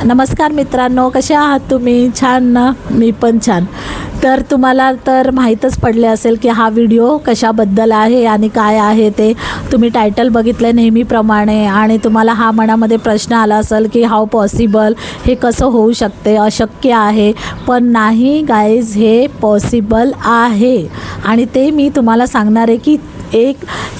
नमस्कार मित्रांनो, कसे आहात तुम्ही? छान ना? मी पण छान. तर तुम्हाला तर माहीतच पडले असेल की हा व्हिडिओ कशाबद्दल आहे आणि काय आहे ते. तुम्ही टायटल बघितलं नेहमीप्रमाणे आणि तुम्हाला हा मनामध्ये प्रश्न आला असेल की हाऊ पॉसिबल, हे कसं होऊ शकते, अशक्य आहे. पण नाही गाईज, हे पॉसिबल आहे आणि ते मी तुम्हाला सांगणार आहे की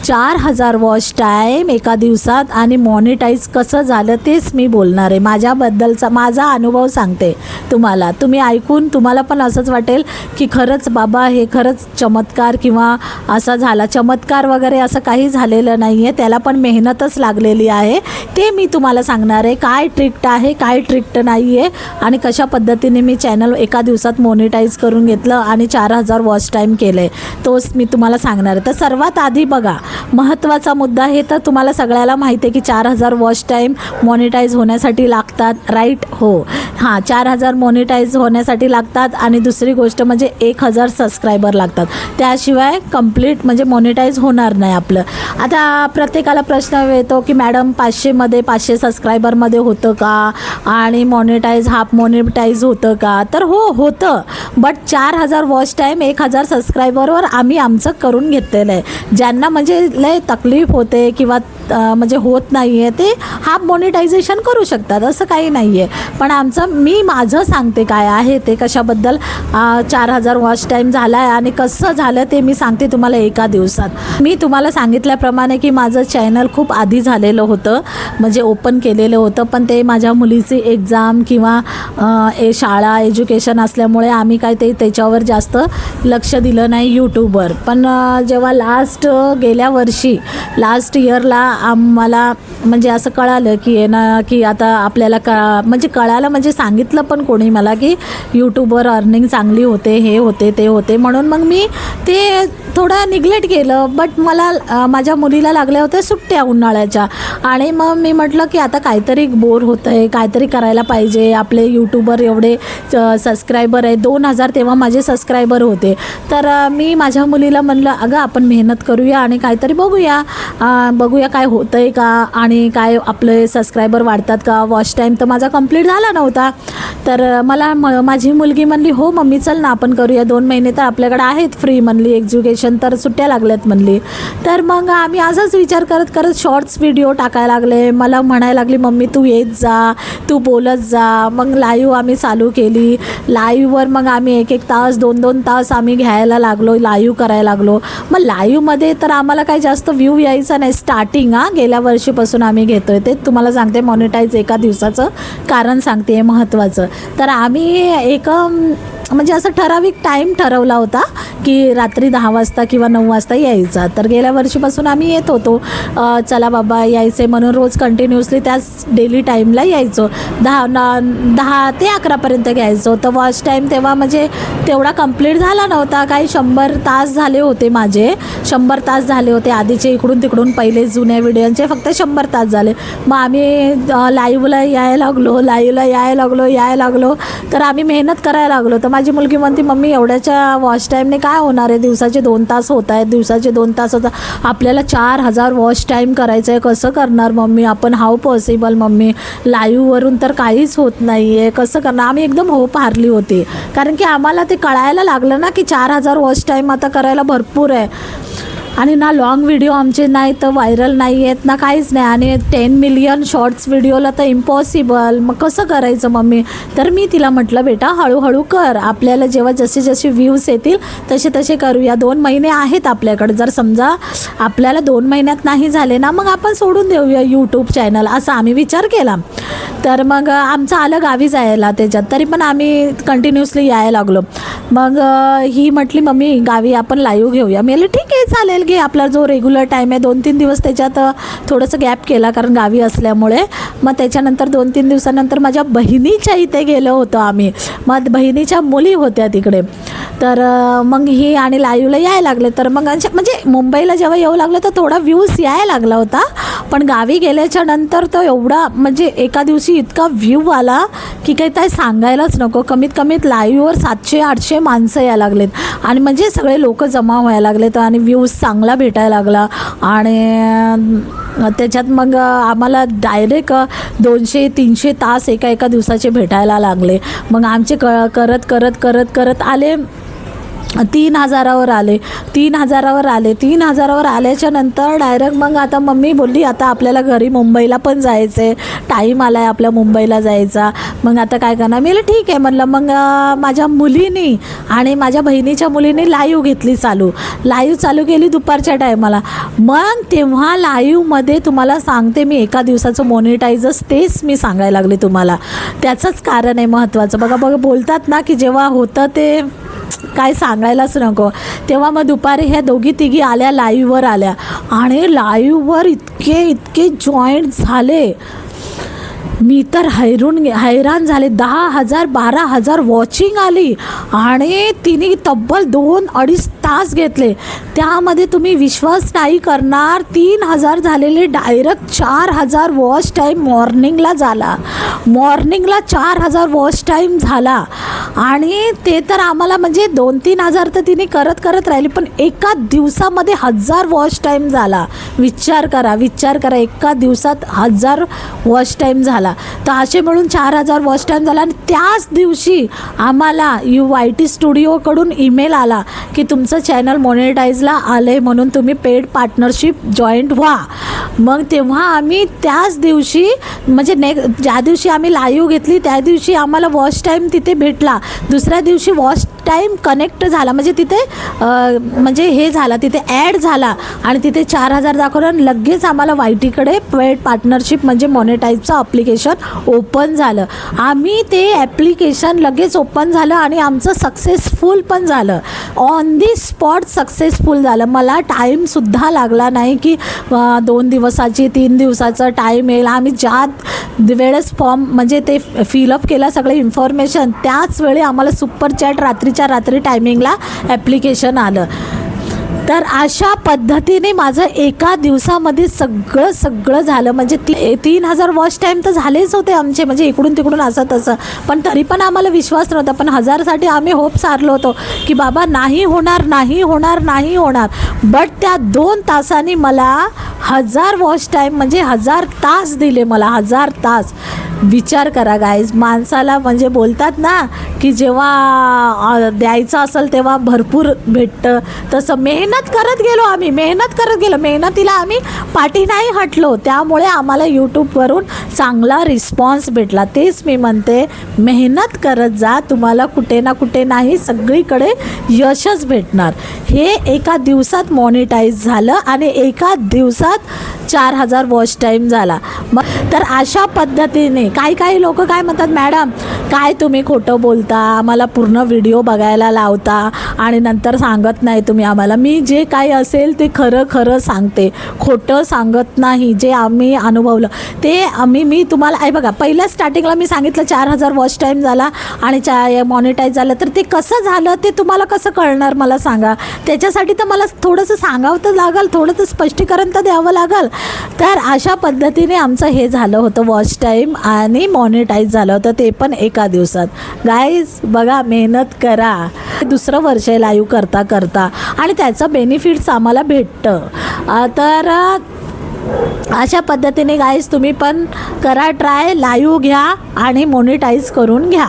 4,000 वॉच टाईम एका दिवसात आणि मॉनिटाईज कसं झालं तेच मी बोलणार आहे. माझ्याबद्दलचा माझा अनुभव सांगते तुम्हाला. तुम्ही ऐकून तुम्हाला पण असंच वाटेल की खरंच बाबा हे खरंच चमत्कार किंवा असा झाला. चमत्कार वगैरे असं काही झालेलं नाही आहे, त्याला पण मेहनतच लागलेली आहे. ते मी तुम्हाला सांगणार आहे. काय ट्रिक्ट आहे, काय ट्रिक्ट नाही आहे आणि कशा पद्धतीने मी चॅनल एका दिवसात मॉनिटाईज करून घेतलं आणि 4,000 वॉच टाईम केलं आहे, तोच मी तुम्हाला सांगणार आहे. तर सर्वात आधी बघा, महत्त्वाचा मुद्दा हे तर तुम्हाला सगळ्याला माहिती आहे की 4,000 वॉच टाईम मॉनिटाईज होण्यासाठी लागतात, राईट? हो, हां, 4,000 मॉनिटाईज होण्यासाठी लागतात आणि दुसरी गोष्ट म्हणजे 1,000 सबस्क्रायबर लागतात. त्याशिवाय कंप्लीट म्हणजे मॉनिटाईज होणार नाही आपलं. आता प्रत्येकाला प्रश्न येतो की मॅडम 500 सबस्क्रायबरमध्ये होतं का आणि मॉनिटाईज हाफ मॉनिटाईज होतं का? तर हो, होतं. बट 4,000 वॉच टाईम 1,000 सबस्क्रायबरवर आम्ही आमचं करून घेतलेलं आहे. ज्यांना म्हणजे लय तकलीफ होते किंवा म्हणजे होत नाही आहे ते हाफ मॉनिटायझेशन करू शकतात, असं काही नाही आहे. पण मी माझं सांगते काय आहे ते, कशाबद्दल 4,000 वॉच टाईम झाला आहे आणि कसं झालं ते मी सांगते तुम्हाला एका दिवसात. मी तुम्हाला सांगितल्याप्रमाणे की माझं चॅनल खूप आधी झालेलं होतं, म्हणजे ओपन केलेलं होतं. पण ते माझ्या मुलीची एक्झाम किंवा शाळा एज्युकेशन असल्यामुळे आम्ही काय त्याच्यावर जास्त लक्ष दिलं नाही यूट्यूबवर. पण जेव्हा गेल्या वर्षी लास्ट इयरला आम्हाला म्हणजे असं कळालं की आता आपल्याला कळालं म्हणजे सांगितलं पण कोणी मला की यूट्यूबवर अर्निंग चांगली होते, हे होते ते होते. म्हणून मग मी ते थोडं निग्लेक्ट केलं. बट मला माझ्या मुलीला लागल्या होत्या सुट्ट्या उन्हाळ्याच्या आणि मग मी म्हटलं की आता काहीतरी बोर होतं आहे, काहीतरी करायला पाहिजे. आपले यूट्यूबवर एवढे सबस्क्रायबर आहे, 2,000 तेव्हा माझे सबस्क्रायबर होते. तर मी माझ्या मुलीला म्हणलं, अगं आपण मेहनत करूया आणि काहीतरी बघूया काय होतं आहे का आणि काय आपले सबस्क्रायबर वाढतात का. वॉच टाईम तर माझा कंप्लीट झाला नव्हता. तर मला माझी मुलगी म्हणली, हो मम्मी चल ना आपण करूया, 2 महिने तर आपल्याकडे आहेत फ्री म्हणली, एज्युकेशन तर सुट्ट्या लागल्यात म्हणली. तर मग आम्ही असाच विचार करत करत शॉर्ट्स व्हिडिओ टाकायला लागले. मला म्हणायला लागली, मम्मी तू येत जा, तू बोलत जा. मग लाईव्ह आम्ही चालू केली. लाईव्हवर मग आम्ही 1-1 तास 2-2 तास आम्ही घ्यायला लागलो, लाईव्ह करायला लागलो. मग लाईव्हमध्ये तर आम्हाला काही जास्त व्ह्यू यायचा नाही स्टार्टिंग. गेल्या वर्षीपासून आम्ही घेतोय ते तुम्हाला सांगते. मॉनिटाईज एका दिवसाचं कारण सांगते महत्त्वाचं. तर आम्ही म्हणजे असं ठराविक टाईम ठरवला होता की रात्री 10 वाजता किंवा 9 वाजता यायचा. तर गेल्या वर्षीपासून आम्ही येत होतो. चला बाबा यायचे म्हणून रोज कंटिन्युअसली त्याच डेली टाईमला यायचो. 10 ते 11पर्यंत घ्यायचो. तर वॉच टाईम तेव्हा म्हणजे तेवढा कंप्लीट झाला नव्हता. काही 100 तास झाले होते माझे, 100 तास झाले होते आधीचे. इकडून तिकडून पहिले जुन्या व्हिडिओचे फक्त 100 तास झाले. मग आम्ही लाईव्हला यायला लागलो. तर आम्ही मेहनत करायला लागलो. तर माझी मुलगी म्हणते, मम्मी एवढ्याच्या वॉच टाईमने काय होणार आहे, दिवसाचे 2 तास होत आहेत, दिवसाचे 2 तास होता, आपल्याला 4,000 वॉच टाईम करायचं आहे, कसं करणार मम्मी आपण, हाऊ पॉसिबल मम्मी, लाईव्हवरून तर काहीच होत नाही आहे, कसं करणार. आम्ही एकदम होप हारली होती कारण की आम्हाला ते कळायला लागलं ना की 4,000 वॉच टाईम आता करायला भरपूर आहे आणि ना लॉंग व्हिडिओ आमचे नाही तर व्हायरल नाही आहेत ना काहीच नाही आणि 10 मिलियन शॉर्ट्स व्हिडिओला तर इम्पॉसिबल. मग कसं करायचं मम्मी? तर मी तिला म्हटलं, बेटा हळूहळू कर, आपल्याला जेव्हा जसे व्ह्यूज येतील तसे करूया. 2 महिने आहेत आपल्याकडे. जर समजा आपल्याला 2 महिन्यात नाही झाले ना, मग आपण सोडून देऊया यूट्यूब चॅनल, असा आम्ही विचार केला. तर मग आमचं आलं गावी जायला त्याच्यात, तरी पण आम्ही कंटिन्युअसली यायला लागलो. मग ही म्हटली, मम्मी गावी आपण लाईव्ह घेऊया. मी ठीक आहे चालेल घे, आपला जो रेग्युलर टाईम आहे. 2-3 दिवस त्याच्यात थोडंसं गॅप केला कारण गावी असल्यामुळे. मग त्याच्यानंतर 2-3 दिवसानंतर माझ्या बहिणीच्या इथे गेलो होतो आम्ही. मग बहिणीच्या मुली होत्या तिकडे. तर मग ही आणि लाईव्हला यायला लागले. तर मग म्हणजे मुंबईला जेव्हा येऊ लागलं तर थोडा व्ह्यूज यायला लागला होता. पण गावी गेल्याच्या नंतर तो एवढा म्हणजे एका दिवशी इतका व्ह्यू आला की काही काय सांगायलाच नको. कमीत कमीत लाईव्हवर 700-800 माणसं यायला लागलेत आणि म्हणजे सगळे लोक जमा व्हायला लागलेत आणि व्ह्यूज चांगला भेटायला लागला. आणि त्याच्यात मग आम्हाला डायरेक्ट 200-300 तास एका दिवसाचे भेटायला लागले. मग आमचे करत आले 3,000वर आले. 3,000वर आल्याच्या नंतर डायरेक्ट मग आता मम्मी बोलली आता आपल्याला घरी मुंबईला पण जायचं आहे, टाईम आला आहे आपल्या मुंबईला जायचा. मग आता काय करणार. मी ठीक आहे म्हणलं. मग माझ्या मुलीनी आणि माझ्या बहिणीच्या मुलीने लाईव्ह चालू केली दुपारच्या टायमाला. मग तेव्हा लाईव्हमध्ये तुम्हाला सांगते मी एका दिवसाचं मॉनिटायझच तेच मी सांगायला लागले तुम्हाला. त्याचंच कारण आहे महत्त्वाचं. बघा बोलतात ना की जेव्हा होतं ते काय सांगायलाच नको. तेव्हा मग दुपारी ह्या दोघी तिघी आल्या, लाईव्हवर आल्या आणि लाईव्हवर इतके जॉईंट झाले. मी तर हैराण झाले. 10,000-12,000 वॉचिंग आली आणि तिने तब्बल 2-2.5 तास घेतले. त्यामध्ये तुम्ही विश्वास नाही करणार, 3,000 झालेले डायरेक्ट 4,000 वॉच टाईम मॉर्निंगला 4,000 वॉच टाईम झाला. आणि ते तर आम्हाला म्हणजे 2-3 हजार तर तिने करत राहिली, पण एका दिवसामध्ये 1,000 वॉच टाईम झाला. विचार करा एका दिवसात 1,000 वॉच टाईम झाला. तर असे मिळून 4,000 वॉच टाईम झाला. आणि त्याच दिवशी आम्हाला UYT स्टुडिओकडून ईमेल आला की तुमचं चॅनल मॉनिटाईजला आलं आहे म्हणून तुम्ही पेड पार्टनरशिप जॉईंट व्हा. मग तेव्हा आम्ही त्याच दिवशी म्हणजे ज्या दिवशी आम्ही लाईव्ह घेतली त्या दिवशी आम्हाला वॉच टाईम तिथे भेटला. दुसऱ्या दिवशी वॉच टाईम कनेक्ट झाला म्हणजे तिथे म्हणजे हे झाला, तिथे ॲड झाला आणि तिथे 4,000 दाखवलं. लगेच आम्हाला YTकडे पेड पार्टनरशिप म्हणजे मॉनिटाईजचं ॲप्लिकेशन ओपन झालं. आम्ही ते ॲप्लिकेशन लगेच ओपन झालं आणि आमचं सक्सेसफुल पण झालं. ऑन दी स्पॉट सक्सेसफुल झालं. मला टाईमसुद्धा लागला नाही की 2 दिवसाची 3 दिवसाचा टाईम येईल. आम्ही ज्या वेळेस फॉर्म म्हणजे ते फिलअप केला सगळे इन्फॉर्मेशन त्याच वेळी आम्हाला सुपर चॅट रात्रीच्या रात्री टायमिंगला ॲप्लिकेशन आलं. तर अशा पद्धतीने माझं एका दिवसामध्ये सगळं झालं. म्हणजे 3,000 वॉच टाईम तर झालेच होते आमचे म्हणजे इकडून तिकडून असं तसं, पण तरी पण आम्हाला विश्वास नव्हता. पण 1,000साठी आम्ही होप सारलो होतो की बाबा नाही होणार. बट त्या 2 तासांनी मला 1,000 वॉच टाईम म्हणजे 1,000 तास दिले मला. 1,000 तास. विचार करा गाईज. माणसाला म्हणजे बोलतात ना की जेव्हा द्यायचं असेल तेव्हा भरपूर भेटतं. तसं मेहनत करत गेलो आम्ही. मेहनतीला आम्ही पाठी नाही हटलो. त्यामुळे आम्हाला यूट्यूबवरून चांगला रिस्पॉन्स भेटला. तेच मी म्हणते मेहनत करत जा, तुम्हाला कुठे ना कुठे नाही सगळीकडे यशच भेटणार. हे एका दिवसात मॉनिटाईज झालं आणि एका दिवसात 4,000 वॉच टाईम झाला. मग तर अशा पद्धतीने काही लोक काय म्हणतात, मॅडम काय तुम्ही खोटं बोलता, आम्हाला पूर्ण व्हिडिओ बघायला लावता आणि नंतर सांगत नाही तुम्ही आम्हाला. मी जे काही असेल ते खरं सांगते, खोटं सांगत नाही. जे आम्ही अनुभवलं ते मी तुम्हाला बघा पहिल्या स्टार्टिंगला मी सांगितलं 4,000 वॉच टाईम झाला आणि मॉनिटाईज झालं. तर ते कसं झालं ते तुम्हाला कसं कळणार मला सांगा. त्याच्यासाठी तर मला थोडंसं सांगावं तर लागेल, थोडंसं स्पष्टीकरण तर द्यावं लागेल. तर अशा पद्धतीने आमचं हे झालं होतं वॉच टाईम आणि मॉनिटाईज झालं होतं ते पण एका दिवसात. गाईज बघा मेहनत करा. दुसरं वर्ष आहे लाईव्ह करता आणि त्याचं बेनिफिट्स आम्हाला भेटतं. तर अशा पद्धतीने गाईज तुम्ही पण करा ट्राय, लाईव्ह घ्या आणि मॉनिटाईज करून घ्या.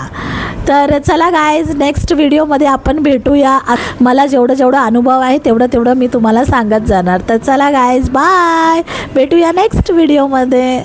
तर चला गाईज नेक्स्ट व्हिडिओमध्ये आपण भेटूया. मला जेवढं अनुभव आहे तेवढं मी तुम्हाला सांगत जाणार. तर चला गाईज बाय, भेटूया नेक्स्ट व्हिडिओमध्ये.